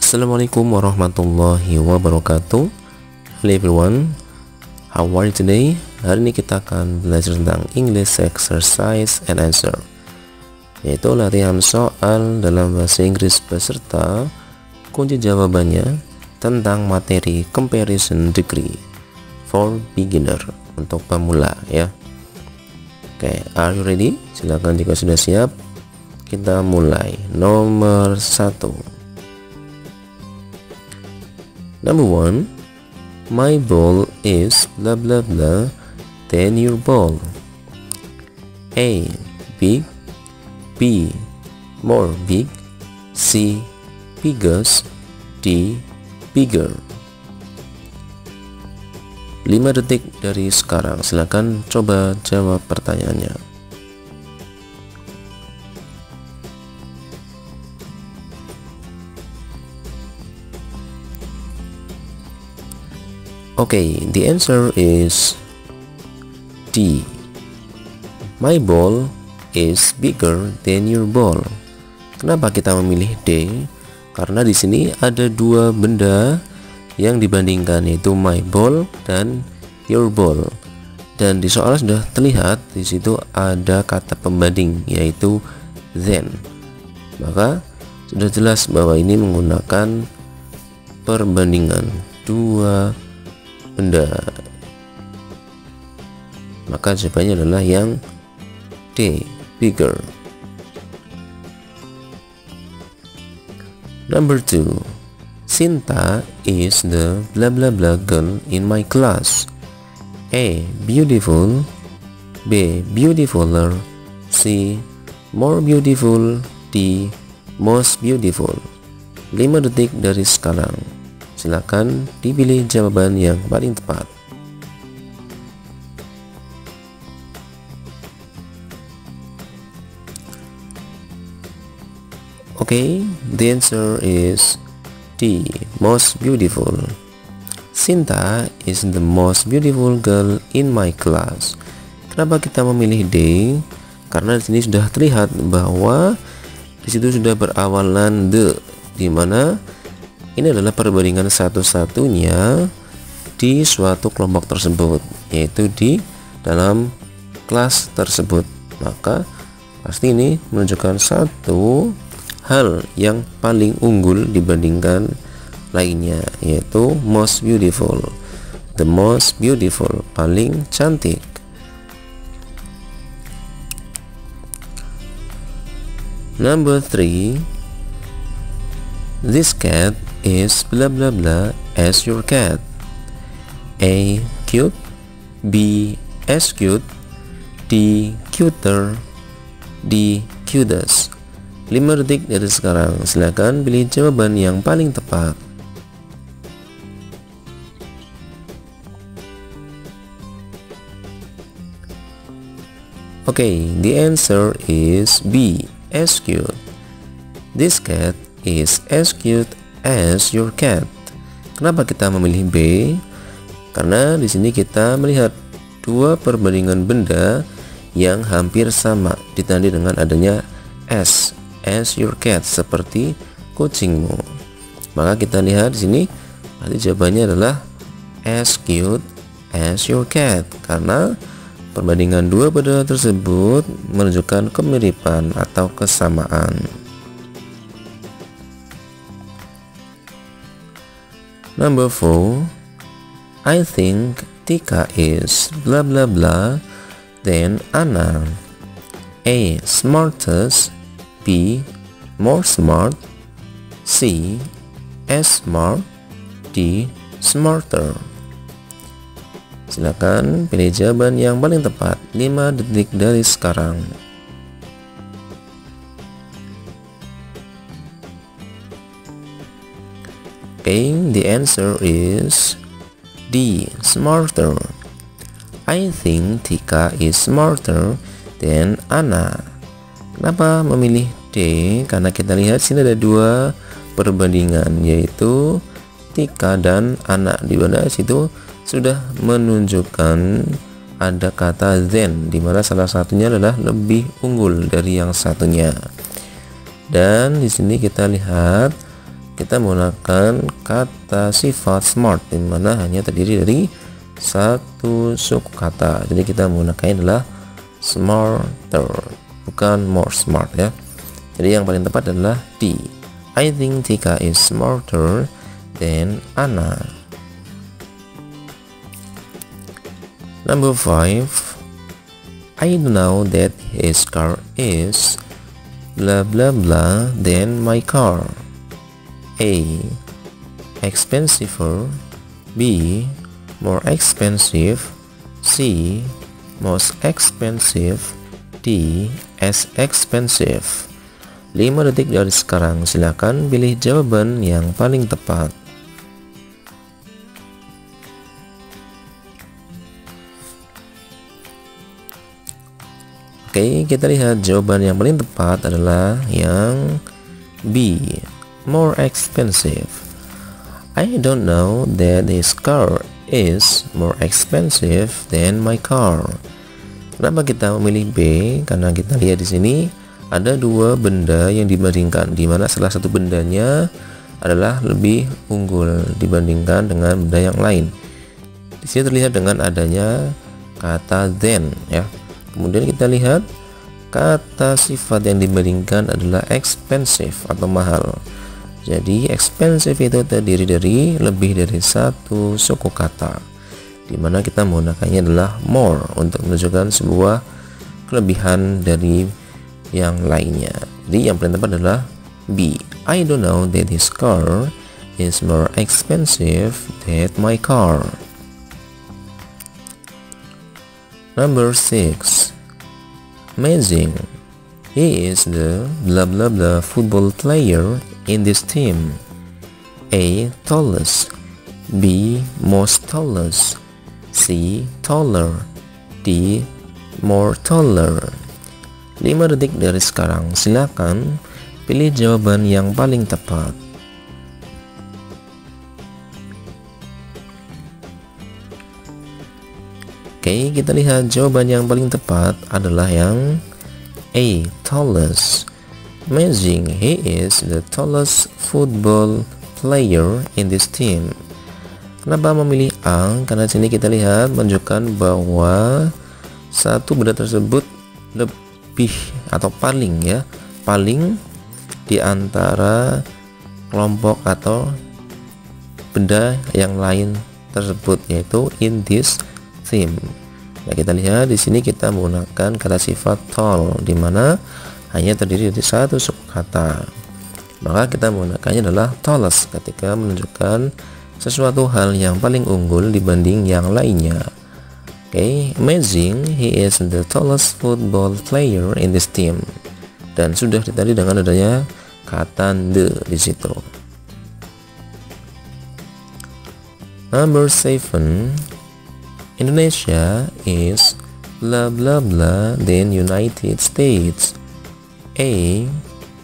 Assalamualaikum warahmatullahi wabarakatuh. Hello everyone, how are you today? Hari ini kita akan belajar tentang English exercise and answer, yaitu latihan soal dalam bahasa Inggris beserta kunci jawabannya tentang materi comparison degree for beginner, untuk pemula ya. Oke, are you ready? Silakan jika sudah siap. Kita mulai. Nomor 1. Number 1, my ball is blah blah blah, then your ball. A, big. B, more big. C, biggest. D, bigger. 5 detik dari sekarang. Silakan coba jawab pertanyaannya. Okay, the answer is D. My ball is bigger than your ball. Kenapa kita memilih D? Karena di sini ada dua benda yang dibandingkan, yaitu my ball dan your ball. Dan di soal sudah terlihat di situ ada kata pembanding, yaitu than. Maka sudah jelas bahwa ini menggunakan perbandingan dua benda, maka jawabannya adalah yang D, bigger. Number 2, Sinta is the blah blah blah girl in my class. A, beautiful. B, beautifuler. C, more beautiful. D, most beautiful. 5 detik dari sekarang. Silakan dipilih jawaban yang paling tepat. Okay, the answer is D, most beautiful. Sinta is the most beautiful girl in my class. Kenapa kita memilih D? Karena di sini sudah terlihat bahwa di situ sudah berawalan the, di mana ini adalah perbandingan satu-satunya di suatu kelompok tersebut, yaitu di dalam kelas tersebut. Maka pasti ini menunjukkan satu hal yang paling unggul dibandingkan lainnya, yaitu most beautiful. The most beautiful, paling cantik. Number 3, this cat is blah blah blah as your cat. A, cute. B, as cute. D, cuter. D, cutest. 5 detik dari sekarang. Silakan pilih jawaban yang paling tepat. Okay, the answer is B, as cute. This cat is as cute as your cat. Kenapa kita memilih B? Karena di sini kita melihat dua perbandingan benda yang hampir sama ditandai dengan adanya as your cat, seperti kucingmu. Maka kita lihat di sini berarti jawabannya adalah as cute as your cat, karena perbandingan dua benda tersebut menunjukkan kemiripan atau kesamaan. Number 4, I think Tika is blah blah blah then Anna. A, smartest. B, more smart. C, as smart. D, smarter. Silakan pilih jawaban yang paling tepat. 5 detik dari sekarang. Okay, the answer is D, smarter. I think Tika is smarter than Anna. Kenapa memilih D? Karena kita lihat sini ada dua perbandingan, yaitu Tika dan Anna, di mana situ sudah menunjukkan ada kata than, di mana salah satunya adalah lebih unggul dari yang satunya. Dan di sini kita lihat kita menggunakan kata sifat smart, di mana hanya terdiri dari satu suku kata. Jadi kita menggunakannya adalah smarter, bukan more smart ya. Jadi yang paling tepat adalah D. I think Tika is smarter than Anna. Number 5. I know that his car is blah blah blah than my car. A. Expensiver. B. More expensive. C. Most expensive. D. As expensive. 5 detik dari sekarang, silakan pilih jawaban yang paling tepat. Oke, kita lihat jawaban yang paling tepat adalah yang B. More expensive. I don't know that his car is more expensive than my car. Kenapa kita memilih B? Karena kita lihat di sini ada dua benda yang dibandingkan, di mana salah satu bendanya adalah lebih unggul dibandingkan dengan benda yang lain. Di sini terlihat dengan adanya kata than ya. Kemudian kita lihat kata sifat yang dibandingkan adalah expensive atau mahal. Jadi expensive itu terdiri dari lebih dari satu suku kata, dimana kita menggunakannya adalah more untuk menunjukkan sebuah kelebihan dari yang lainnya. Jadi yang paling tepat adalah B. I don't know that his car is more expensive than my car. Number 6. Amazing. He is the blah blah blah football player in this team. A. Tallest. B. Most tallest. C. Taller. D. More taller. 5 detik dari sekarang, silakan pilih jawaban yang paling tepat. Oke, kita lihat jawaban yang paling tepat adalah yang A. Tallest. Amazing, he is the tallest football player in this team. Kenapa memilih A? Karena sini kita lihat menunjukkan bahwa satu benda tersebut lebih atau paling ya, paling di antara kelompok atau benda yang lain tersebut, yaitu in this team. Nah, kita lihat di sini kita menggunakan kata sifat tall, di mana hanya terdiri dari satu suku kata. Maka kita menggunakannya adalah tallest ketika menunjukkan sesuatu hal yang paling unggul dibanding yang lainnya. Oke, amazing, he is the tallest football player in this team. Dan sudah tadi dengan adanya kata the di situ. Number 7. Indonesia is blah blah blah than United States. A.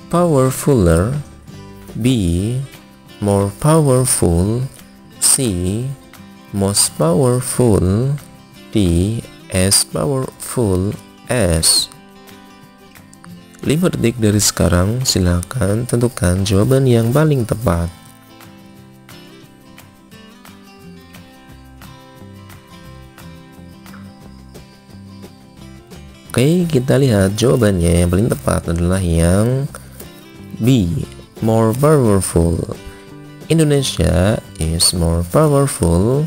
Powerfuler. B. More powerful. C. Most powerful. D. As powerful as. 5 detik dari sekarang, silakan tentukan jawaban yang paling tepat. Oke, kita lihat jawabannya yang paling tepat adalah yang B. More powerful. Indonesia is more powerful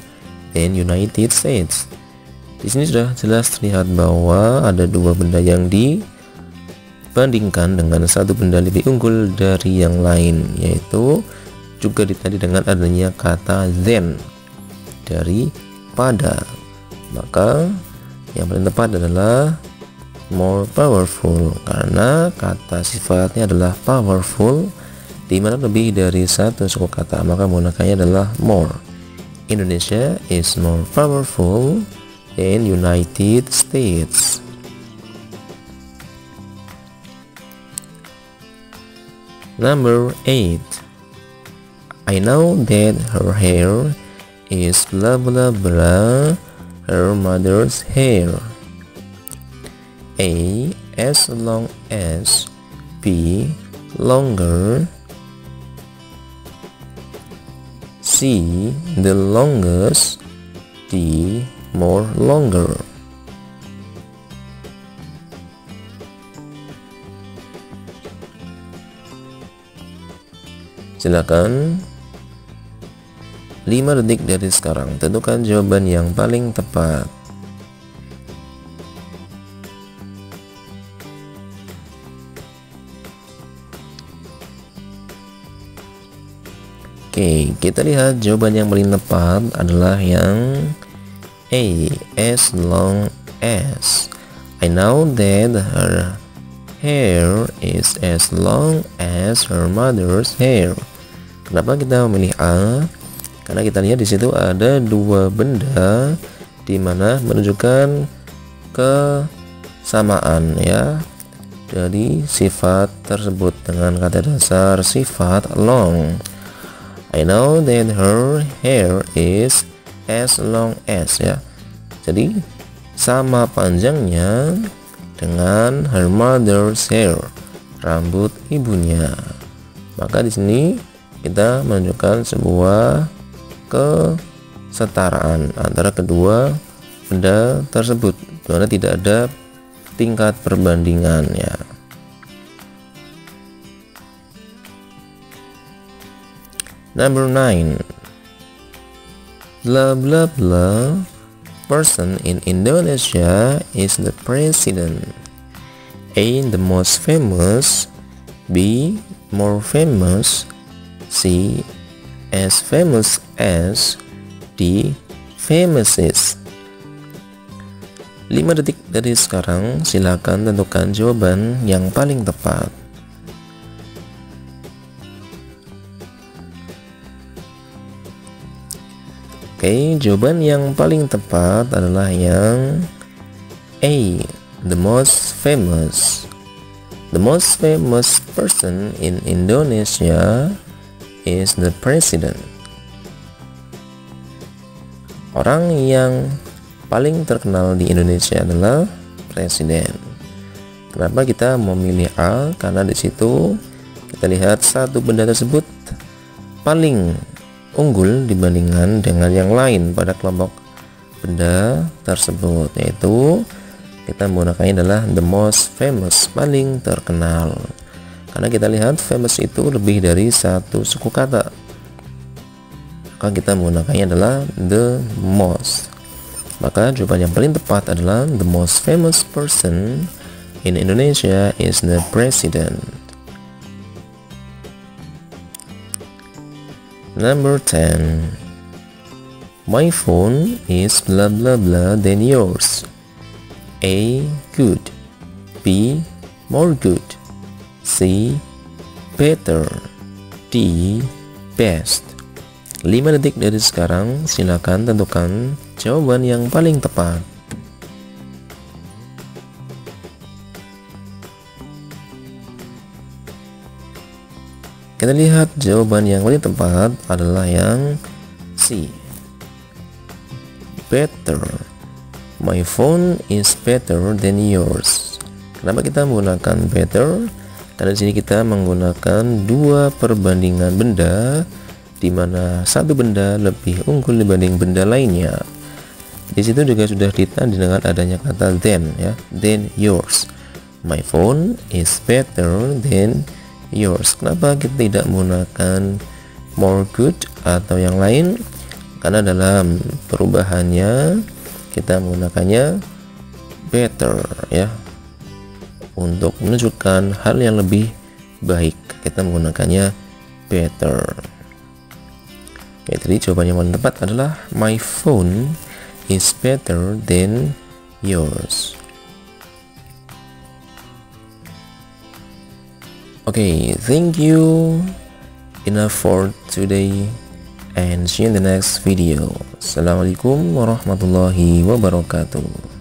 than United States. Di sini sudah jelas terlihat bahwa ada dua benda yang dibandingkan dengan satu benda lebih unggul dari yang lain, yaitu juga tadi dengan adanya kata than, daripada. Maka yang paling tepat adalah more powerful, karena kata sifatnya adalah powerful, di mana lebih dari satu suku kata, maka menggunakannya adalah more. Indonesia is more powerful than United States. Number 8. I know that her hair is blah blah blah her mother's hair. A. As long as. B. Longer. C. The longest. D. More longer. Silakan 5 detik dari sekarang tentukan jawaban yang paling tepat. Oke, kita lihat jawaban yang paling tepat adalah yang A. As long as. I know that her hair is as long as her mother's hair. Kenapa kita memilih A? Karena kita lihat di situ ada dua benda di mana menunjukkan kesamaan ya dari sifat tersebut dengan kata dasar sifat long. I know that her hair is as long as ya. Jadi sama panjangnya dengan her mother's hair, rambut ibunya. Maka di sini kita menunjukkan sebuah kesetaraan antara kedua benda tersebut, di mana tidak ada tingkat perbandingannya. Number 9. Blah blah blah person in Indonesia is the president. A. The most famous. B. More famous. C. As famous as. D. Famousest. 5 detik dari sekarang, silakan tentukan jawaban yang paling tepat. Oke, jawaban yang paling tepat adalah yang A. The most famous. The most famous person in Indonesia is the president. Orang yang paling terkenal di Indonesia adalah presiden. Kenapa kita memilih A? Karena di situ kita lihat satu benda tersebut paling unggul dibandingkan dengan yang lain pada kelompok benda tersebut, yaitu kita menggunakannya adalah the most famous, paling terkenal. Karena kita lihat famous itu lebih dari satu suku kata, maka kita menggunakannya adalah the most. Maka jawaban yang paling tepat adalah the most famous person in Indonesia is the president. Number 10. My phone is blah blah blah than yours. A. Good. B. More good. C. Better. D. Best. 5 detik dari sekarang, silakan tentukan jawaban yang paling tepat. Kita lihat jawaban yang paling tepat adalah yang C. Better. My phone is better than yours. Kenapa kita menggunakan better? Karena di sini kita menggunakan dua perbandingan benda, di mana satu benda lebih unggul dibanding benda lainnya. Di situ juga sudah ditandai dengan adanya kata than ya, than yours. My phone is better than yours. Kenapa kita tidak menggunakan more good atau yang lain? Karena dalam perubahannya kita menggunakannya better ya, untuk menunjukkan hal yang lebih baik kita menggunakannya better. Oke, jadi jawaban yang paling tepat adalah my phone is better than yours. Okay, thank you. Enough for today and see you in the next video. Assalamualaikum warahmatullahi wabarakatuh.